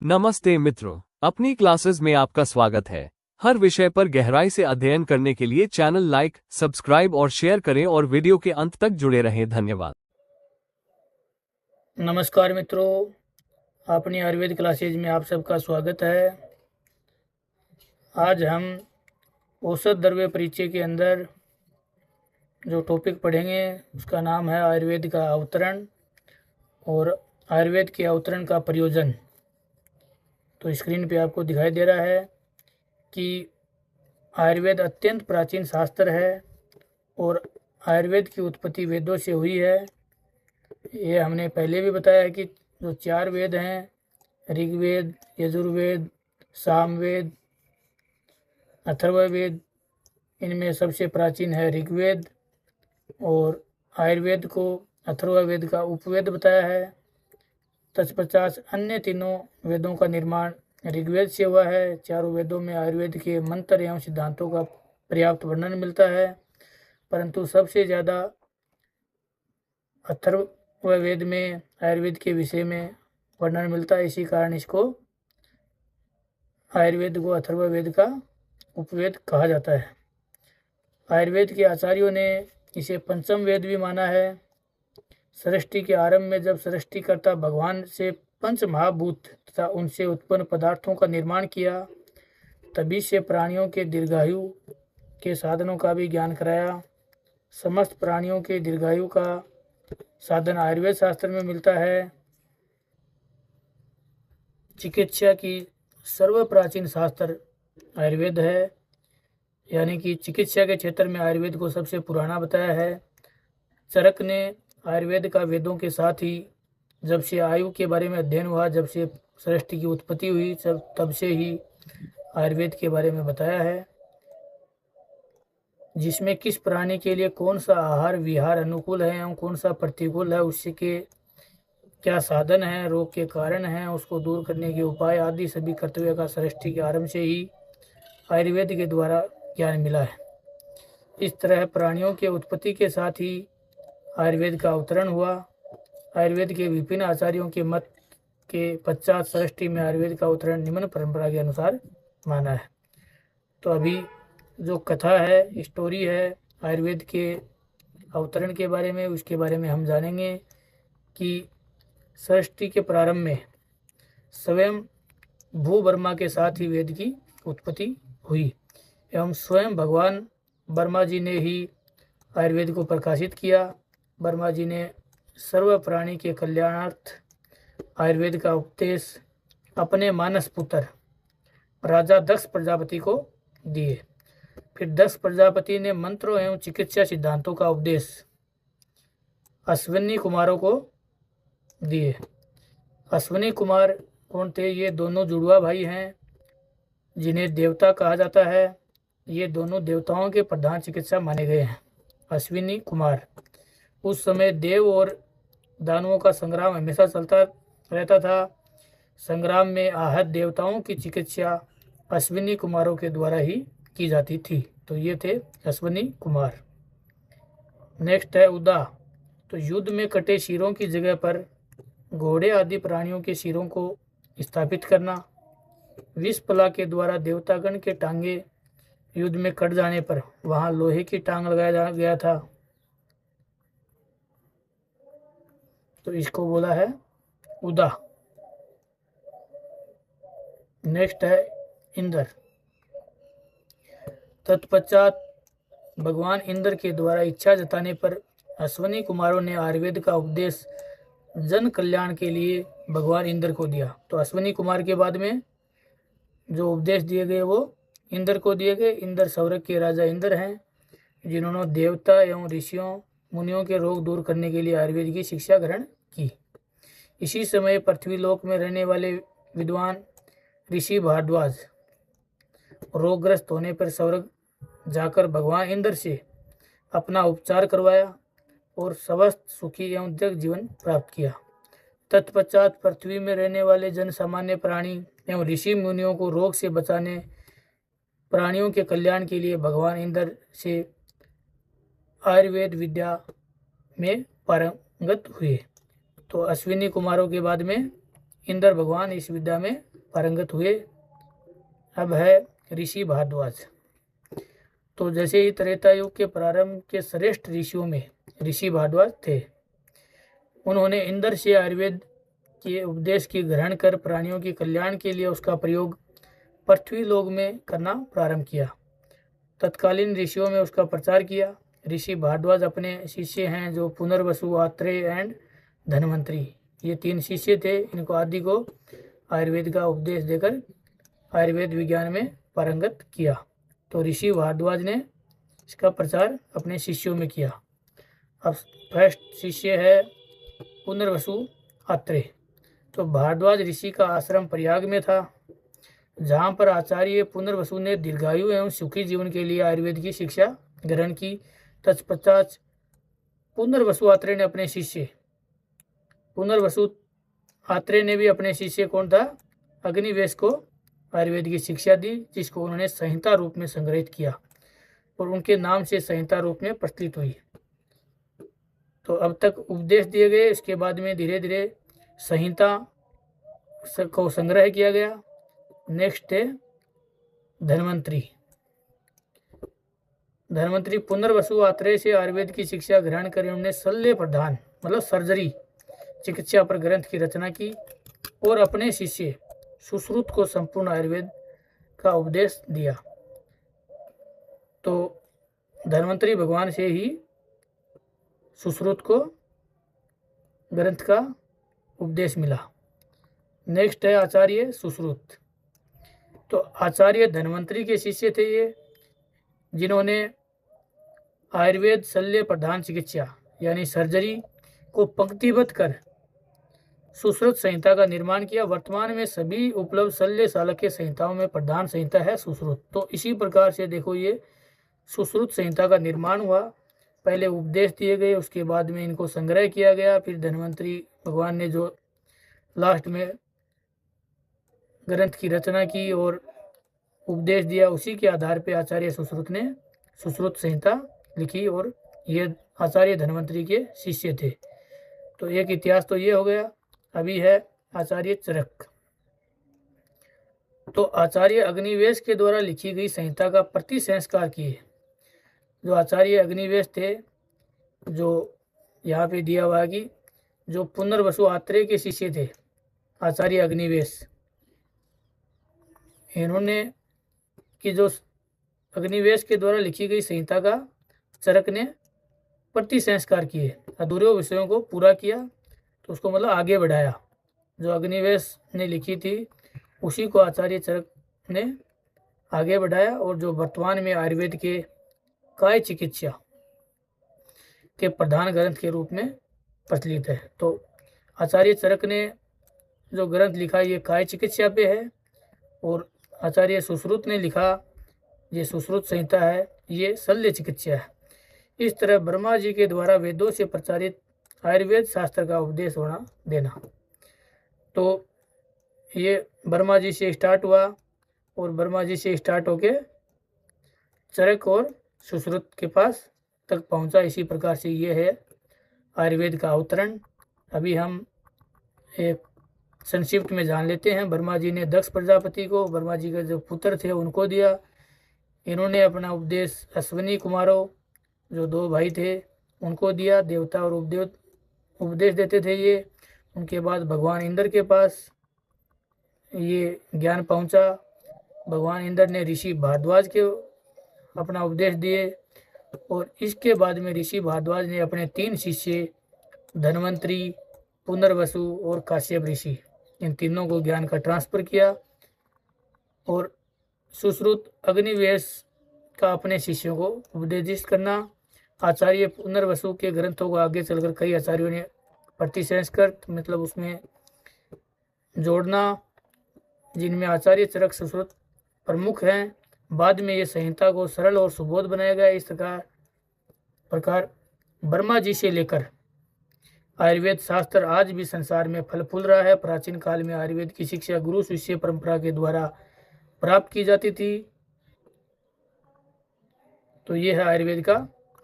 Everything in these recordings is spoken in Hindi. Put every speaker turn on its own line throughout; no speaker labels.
नमस्ते मित्रों, अपनी क्लासेस में आपका स्वागत है। हर विषय पर गहराई से अध्ययन करने के लिए चैनल लाइक, सब्सक्राइब और शेयर करें और वीडियो के अंत तक जुड़े रहें। धन्यवाद।
नमस्कार मित्रों, अपनी आयुर्वेद क्लासेज में आप सबका स्वागत है। आज हम औषध द्रव्य परिचय के अंदर जो टॉपिक पढ़ेंगे उसका नाम है आयुर्वेद का अवतरण और आयुर्वेद के अवतरण का प्रयोजन। तो स्क्रीन पे आपको दिखाई दे रहा है कि आयुर्वेद अत्यंत प्राचीन शास्त्र है और आयुर्वेद की उत्पत्ति वेदों से हुई है। ये हमने पहले भी बताया है कि जो 4 वेद हैं, ऋग्वेद, यजुर्वेद, सामवेद, अथर्ववेद, इनमें सबसे प्राचीन है ऋग्वेद और आयुर्वेद को अथर्ववेद का उपवेद बताया है। तत्पश्चात अन्य तीनों वेदों का निर्माण ऋग्वेद से हुआ है। चारों वेदों में आयुर्वेद के मंत्र एवं सिद्धांतों का पर्याप्त वर्णन मिलता है, परंतु सबसे ज़्यादा अथर्ववेद में आयुर्वेद के विषय में वर्णन मिलता है। इसी कारण इसको आयुर्वेद को अथर्ववेद का उपवेद कहा जाता है। आयुर्वेद के आचार्यों ने इसे पंचम वेद भी माना है। सृष्टि के आरंभ में जब सृष्टिकर्ता भगवान से पंच महाभूत तथा उनसे उत्पन्न पदार्थों का निर्माण किया, तभी से प्राणियों के दीर्घायु के साधनों का भी ज्ञान कराया। समस्त प्राणियों के दीर्घायु का साधन आयुर्वेद शास्त्र में मिलता है। चिकित्सा की सर्वप्राचीन शास्त्र आयुर्वेद है, यानी कि चिकित्सा के क्षेत्र में आयुर्वेद को सबसे पुराना बताया है। चरक ने आयुर्वेद का वेदों के साथ ही जब से आयु के बारे में अध्ययन हुआ, जब से सृष्टि की उत्पत्ति हुई, तब से ही आयुर्वेद के बारे में बताया है, जिसमें किस प्राणी के लिए कौन सा आहार विहार अनुकूल है एवं कौन सा प्रतिकूल है, उससे के क्या साधन है, रोग के कारण हैं, उसको दूर करने के उपाय आदि सभी कर्तव्य का सृष्टि के आरंभ से ही आयुर्वेद के द्वारा ज्ञान मिला है। इस तरह प्राणियों के उत्पत्ति के साथ ही आयुर्वेद का अवतरण हुआ। आयुर्वेद के विभिन्न आचार्यों के मत के पश्चात सृष्टि में आयुर्वेद का अवतरण निम्न परंपरा के अनुसार माना है। तो अभी जो कथा है, स्टोरी है आयुर्वेद के अवतरण के बारे में, उसके बारे में हम जानेंगे कि सृष्टि के प्रारंभ में स्वयं भू ब्रह्मा के साथ ही वेद की उत्पत्ति हुई एवं स्वयं भगवान ब्रह्मा जी ने ही आयुर्वेद को प्रकाशित किया। ब्रह्मा जी ने सर्व प्राणी के कल्याणार्थ आयुर्वेद का उपदेश अपने मानस पुत्र राजा दक्ष प्रजापति को दिए। फिर दक्ष प्रजापति ने मंत्रों एवं चिकित्सा सिद्धांतों का उपदेश अश्विनी कुमारों को दिए। अश्विनी कुमार कौन थे? ये दोनों जुड़वा भाई हैं जिन्हें देवता कहा जाता है। ये दोनों देवताओं के प्रधान चिकित्सा माने गए हैं। अश्विनी कुमार, उस समय देव और दानवों का संग्राम हमेशा चलता रहता था। संग्राम में आहत देवताओं की चिकित्सा अश्विनी कुमारों के द्वारा ही की जाती थी। तो ये थे अश्विनी कुमार। नेक्स्ट है उदा। तो युद्ध में कटे सिरों की जगह पर घोड़े आदि प्राणियों के सिरों को स्थापित करना। विषपला के द्वारा देवतागण के टांगे युद्ध में कट जाने पर वहां लोहे की टांग लगाया गया था, तो इसको बोला है उदा। नेक्स्ट है इंद्र। तत्पश्चात भगवान इंद्र के द्वारा इच्छा जताने पर अश्विनी कुमारों ने आयुर्वेद का उपदेश जन कल्याण के लिए भगवान इंद्र को दिया। तो अश्विनी कुमार के बाद में जो उपदेश दिए गए वो इंद्र को दिए गए। इंद्र सौरभ के राजा इंद्र हैं, जिन्होंने देवता एवं ऋषियों मुनियों के रोग दूर करने के लिए आयुर्वेद की शिक्षा ग्रहण की। इसी समय पृथ्वीलोक में रहने वाले विद्वान ऋषि भारद्वाज रोगग्रस्त होने पर सौरभ जाकर भगवान इंद्र से अपना उपचार करवाया और स्वस्थ सुखी एवं दीर्घ जीवन प्राप्त किया। तत्पश्चात पृथ्वी में रहने वाले जन सामान्य प्राणी एवं ऋषि मुनियों को रोग से बचाने, प्राणियों के कल्याण के लिए भगवान इंद्र से आयुर्वेद विद्या में पारंगत हुए। तो अश्विनी कुमारों के बाद में इंद्र भगवान इस विद्या में पारंगत हुए। अब है ऋषि भारद्वाज। तो जैसे ही त्रेता युग के प्रारंभ के श्रेष्ठ ऋषियों में ऋषि भारद्वाज थे। उन्होंने इंद्र से आयुर्वेद के उपदेश की ग्रहण कर प्राणियों के कल्याण के लिए उसका प्रयोग पृथ्वी लोक में करना प्रारंभ किया। तत्कालीन ऋषियों में उसका प्रचार किया। ऋषि भारद्वाज अपने शिष्य हैं जो पुनर्वसु, आत्रेय एंड धन्वंतरी, ये 3 शिष्य थे। इनको आदि को आयुर्वेद का उपदेश देकर आयुर्वेद विज्ञान में पारंगत किया। तो ऋषि भारद्वाज ने इसका प्रचार अपने शिष्यों में किया। अब फर्स्ट शिष्य है पुनर्वसु आत्रेय। तो भारद्वाज ऋषि का आश्रम प्रयाग में था, जहाँ पर आचार्य पुनर्वसु ने दीर्घायु एवं सुखी जीवन के लिए आयुर्वेद की शिक्षा ग्रहण की। तत्पश्चात पुनर्वसु आत्रेय ने अपने शिष्य पुनर्वसु आत्रेय ने भी अपने शिष्य कौन था, अग्निवेश को आयुर्वेद की शिक्षा दी, जिसको उन्होंने संहिता रूप में संग्रहित किया और उनके नाम से संहिता रूप में प्रचलित हुई। तो अब तक उपदेश दिए गए, इसके बाद में धीरे धीरे संहिता को संग्रह किया गया। नेक्स्ट है धन्वंतरी। धन्वंतरी पुनर्वसु आत्रेय से आयुर्वेद की शिक्षा ग्रहण कर उन्होंने शल्य प्रधान मतलब सर्जरी चिकित्सा पर ग्रंथ की रचना की और अपने शिष्य सुश्रुत को संपूर्ण आयुर्वेद का उपदेश दिया। तो धन्वंतरी भगवान से ही सुश्रुत को ग्रंथ का उपदेश मिला। नेक्स्ट है आचार्य सुश्रुत। तो आचार्य धन्वंतरी के शिष्य थे ये, जिन्होंने आयुर्वेद शल्य प्रधान चिकित्सा यानी सर्जरी को पंक्तिबद्ध कर सुश्रुत संहिता का निर्माण किया। वर्तमान में सभी उपलब्ध शल्य शालक्य संहिताओं में प्रधान संहिता है सुश्रुत। तो इसी प्रकार से देखो ये सुश्रुत संहिता का निर्माण हुआ। पहले उपदेश दिए गए, उसके बाद में इनको संग्रह किया गया, फिर धन्वंतरी भगवान ने जो लास्ट में ग्रंथ की रचना की और उपदेश दिया, उसी के आधार पे आचार्य सुश्रुत ने सुश्रुत संहिता लिखी और ये आचार्य धन्वंतरी के शिष्य थे। तो एक इतिहास तो ये हो गया। अभी है आचार्य चरक। तो आचार्य अग्निवेश के द्वारा लिखी गई संहिता का प्रति संस्कार किए। जो आचार्य अग्निवेश थे, जो यहाँ पे दिया हुआ है कि जो पुनर्वसु आत्रेय के शिष्य थे आचार्य अग्निवेश, इन्होंने कि जो अग्निवेश के द्वारा लिखी गई संहिता का चरक ने प्रति संस्कार किए, अधूरे विषयों को पूरा किया, तो उसको मतलब आगे बढ़ाया। जो अग्निवेश ने लिखी थी उसी को आचार्य चरक ने आगे बढ़ाया और जो वर्तमान में आयुर्वेद के काय चिकित्सा के प्रधान ग्रंथ के रूप में प्रचलित है। तो आचार्य चरक ने जो ग्रंथ लिखा ये काय चिकित्सा पे है और आचार्य सुश्रुत ने लिखा ये सुश्रुत संहिता है, ये शल्य चिकित्सा है। इस तरह ब्रह्मा जी के द्वारा वेदों से प्रचारित आयुर्वेद शास्त्र का उपदेश होना देना। तो ये ब्रह्मा जी से स्टार्ट हुआ और ब्रह्मा जी से स्टार्ट होके चरक और सुश्रुत के पास तक पहुंचा। इसी प्रकार से ये है आयुर्वेद का अवतरण। अभी हम एक संक्षिप्त में जान लेते हैं। ब्रह्मा जी ने दक्ष प्रजापति को, ब्रह्मा जी के जो पुत्र थे उनको दिया। इन्होंने अपना उपदेश अश्विनी कुमारों जो 2 भाई थे उनको दिया। देवता और उपदेश देते थे ये। उनके बाद भगवान इंद्र के पास ये ज्ञान पहुंचा। भगवान इंद्र ने ऋषि भारद्वाज के अपना उपदेश दिए और इसके बाद में ऋषि भारद्वाज ने अपने 3 शिष्य धन्वंतरी, पुनर्वसु और काश्यप ऋषि, इन तीनों को ज्ञान का ट्रांसफर किया। और सुश्रुत अग्निवेश का अपने शिष्यों को उपदेशित करना। आचार्य पुनर्वसु के ग्रंथों को आगे चलकर कई आचार्यों ने प्रतिसंस्कृत मतलब उसमें जोड़ना, जिनमें आचार्य चरक सुश्रुत प्रमुख हैं। बाद में ये संहिता को सरल और सुबोध बनाया गया। इस प्रकार ब्रह्मा जी से लेकर आयुर्वेद शास्त्र आज भी संसार में फल फूल रहा है। प्राचीन काल में आयुर्वेद की शिक्षा गुरु शिष्य परंपरा के द्वारा प्राप्त की जाती थी। तो ये है आयुर्वेद का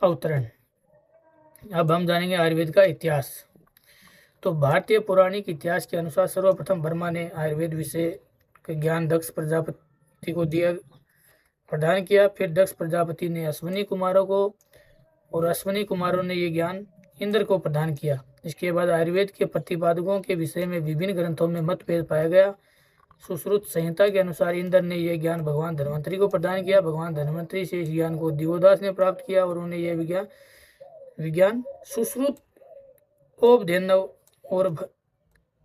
अवतरण। अब हम जानेंगे आयुर्वेद का इतिहास। तो भारतीय पौराणिक इतिहास के अनुसार सर्वप्रथम वर्मा ने आयुर्वेद विषय के ज्ञान दक्ष प्रजापति को प्रदान किया। फिर दक्ष प्रजापति ने अश्विनी कुमारों को और अश्विनी कुमारों ने ये ज्ञान इंद्र को प्रदान किया। इसके बाद आयुर्वेद के प्रतिपादकों के विषय में विभिन्न ग्रंथों में मतभेद पाया गया। सुश्रुत संहिता के अनुसार इंद्र ने यह ज्ञान भगवान धन्वंतरी को प्रदान किया। भगवान धन्वंतरी से इस ज्ञान को दिवोदास ने प्राप्त किया और उन्हें यह विज्ञान सुश्रुत, औपधेनव और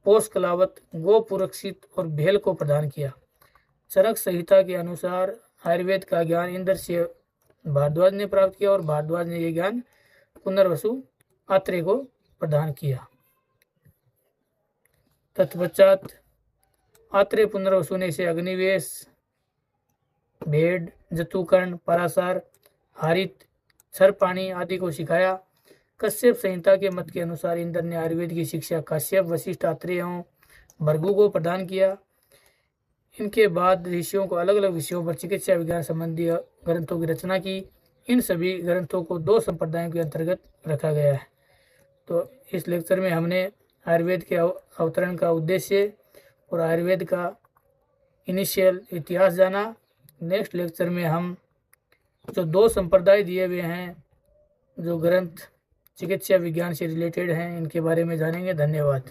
पोष कलावत, गोपुरक्षित और भेल को प्रदान किया। चरक संहिता के अनुसार आयुर्वेद का ज्ञान इंद्र से भारद्वाज ने प्राप्त किया और भारद्वाज ने यह ज्ञान पुनर्वसु आत्रेय को प्रदान किया। तत्पश्चात आत्रेय पुनर्वसु ने इसे अग्निवेश, भेड़, जतुकर्ण, पराशर, हारित, छरपाणी आदि को सिखाया। कश्यप संहिता के मत के अनुसार इंद्र ने आयुर्वेद की शिक्षा कश्यप, वशिष्ठ, आत्रेय एवं भृगु को प्रदान किया। इनके बाद ऋषियों को अलग अलग विषयों पर चिकित्सा विज्ञान संबंधी ग्रंथों की रचना की। इन सभी ग्रंथों को 2 संप्रदायों के अंतर्गत रखा गया है। तो इस लेक्चर में हमने आयुर्वेद के अवतरण का उद्देश्य और आयुर्वेद का इनिशियल इतिहास जाना। नेक्स्ट लेक्चर में हम जो 2 संप्रदाय दिए हुए हैं जो ग्रंथ चिकित्सा विज्ञान से रिलेटेड हैं, इनके बारे में जानेंगे। धन्यवाद।